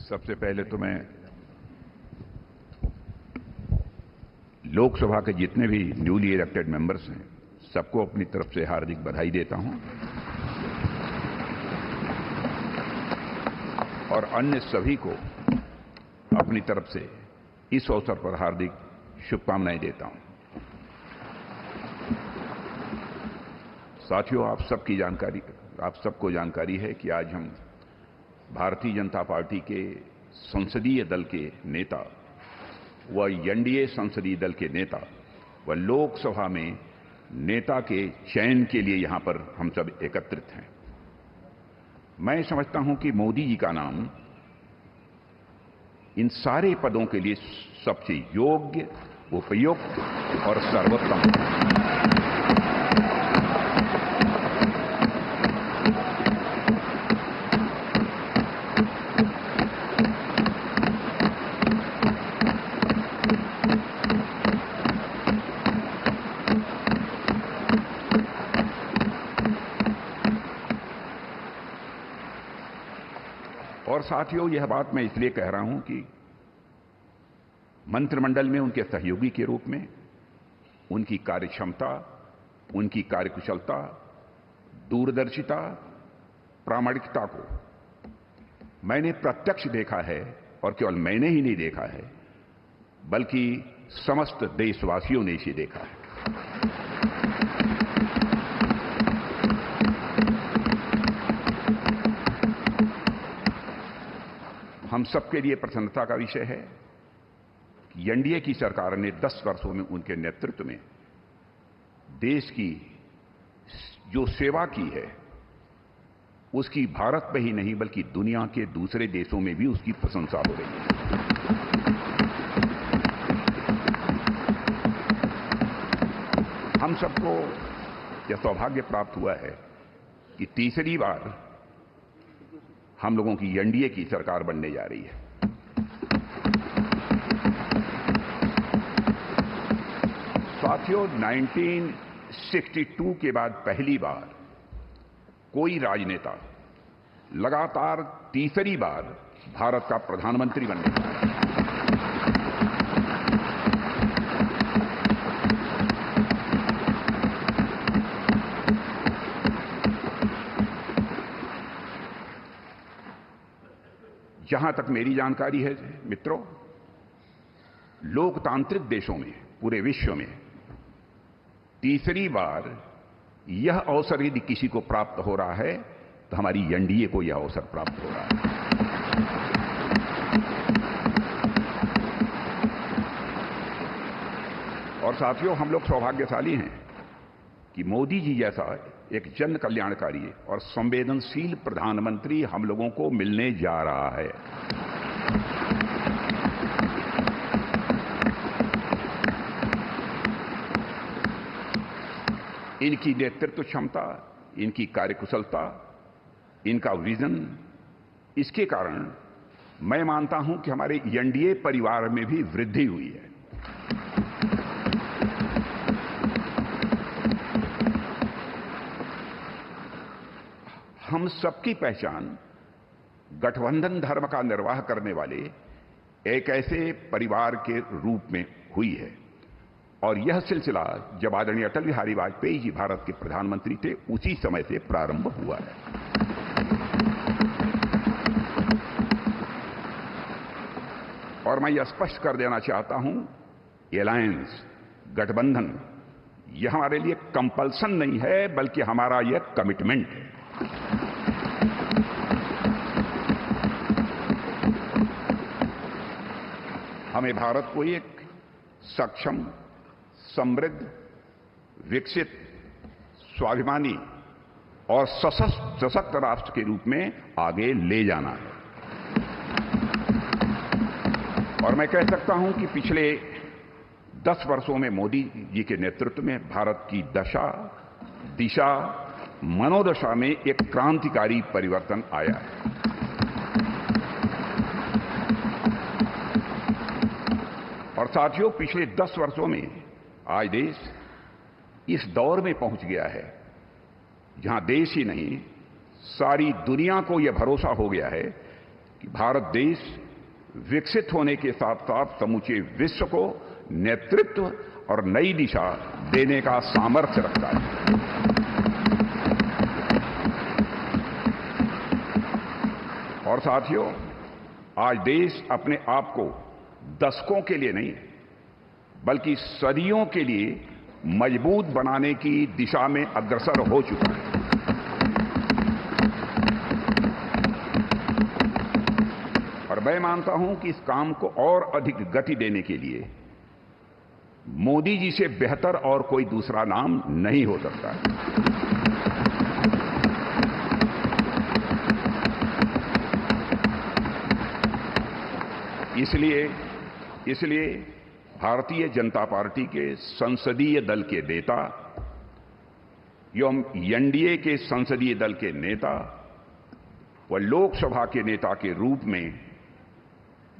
सबसे पहले तो मैं लोकसभा के जितने भी न्यूली इलेक्टेड मेंबर्स हैं सबको अपनी तरफ से हार्दिक बधाई देता हूं और अन्य सभी को अपनी तरफ से इस अवसर पर हार्दिक शुभकामनाएं देता हूं। साथियों, आप सबको जानकारी है कि आज हम भारतीय जनता पार्टी के संसदीय दल के नेता व एनडीए संसदीय दल के नेता व लोकसभा में नेता के चयन के लिए यहां पर हम सब एकत्रित हैं। मैं समझता हूं कि मोदी जी का नाम इन सारे पदों के लिए सबसे योग्य, उपयुक्त और सर्वोत्तम है। और साथियों, यह बात मैं इसलिए कह रहा हूं कि मंत्रिमंडल में उनके सहयोगी के रूप में उनकी कार्यक्षमता, उनकी कार्यकुशलता, दूरदर्शिता, प्रामाणिकता को मैंने प्रत्यक्ष देखा है और केवल मैंने ही नहीं देखा है बल्कि समस्त देशवासियों ने इसे देखा है। हम सबके लिए प्रसन्नता का विषय है कि एनडीए की सरकार ने 10 वर्षों में उनके नेतृत्व में देश की जो सेवा की है उसकी भारत में ही नहीं बल्कि दुनिया के दूसरे देशों में भी उसकी प्रशंसा हो रही है। हम सबको यह सौभाग्य प्राप्त हुआ है कि तीसरी बार हम लोगों की एनडीए की सरकार बनने जा रही है। साथियों, 1962 के बाद पहली बार कोई राजनेता लगातार तीसरी बार भारत का प्रधानमंत्री बनने जा रहा है। जहां तक मेरी जानकारी है मित्रों, लोकतांत्रिक देशों में पूरे विश्व में तीसरी बार यह अवसर यदि किसी को प्राप्त हो रहा है तो हमारी एनडीए को यह अवसर प्राप्त हो रहा है। और साथियों, हम लोग सौभाग्यशाली हैं कि मोदी जी जैसा एक जन कल्याणकारी और संवेदनशील प्रधानमंत्री हम लोगों को मिलने जा रहा है। इनकी नेतृत्व क्षमता, इनकी कार्यकुशलता, इनका विजन, इसके कारण मैं मानता हूं कि हमारे एनडीए परिवार में भी वृद्धि हुई है। हम सबकी पहचान गठबंधन धर्म का निर्वाह करने वाले एक ऐसे परिवार के रूप में हुई है और यह सिलसिला जब आदरणीय अटल बिहारी वाजपेयी जी भारत के प्रधानमंत्री थे उसी समय से प्रारंभ हुआ है। और मैं यह स्पष्ट कर देना चाहता हूं, एलायंस, गठबंधन, यह हमारे लिए कंपल्सन नहीं है बल्कि हमारा यह कमिटमेंट है। हमें भारत को एक सक्षम, समृद्ध, विकसित, स्वाभिमानी और सशक्त राष्ट्र के रूप में आगे ले जाना है। और मैं कह सकता हूं कि पिछले 10 वर्षों में मोदी जी के नेतृत्व में भारत की दशा, दिशा, मनोदशा में एक क्रांतिकारी परिवर्तन आया है। और साथियों, पिछले 10 वर्षों में आज देश इस दौर में पहुंच गया है जहां देश ही नहीं सारी दुनिया को यह भरोसा हो गया है कि भारत देश विकसित होने के साथ साथ समूचे विश्व को नेतृत्व और नई दिशा देने का सामर्थ्य रखता है। और साथियों, आज देश अपने आप को दशकों के लिए नहीं बल्कि सदियों के लिए मजबूत बनाने की दिशा में अग्रसर हो चुका है। और मैं मानता हूं कि इस काम को और अधिक गति देने के लिए मोदी जी से बेहतर और कोई दूसरा नाम नहीं हो सकता है। इसलिए भारतीय जनता पार्टी के संसदीय दल के नेता एवं एनडीए के संसदीय दल के नेता व लोकसभा के नेता के रूप में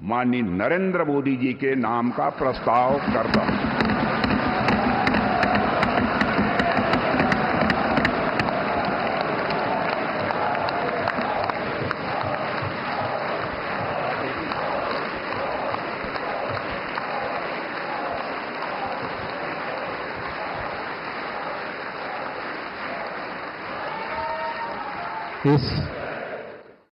माननीय नरेंद्र मोदी जी के नाम का प्रस्ताव करता हूं। इस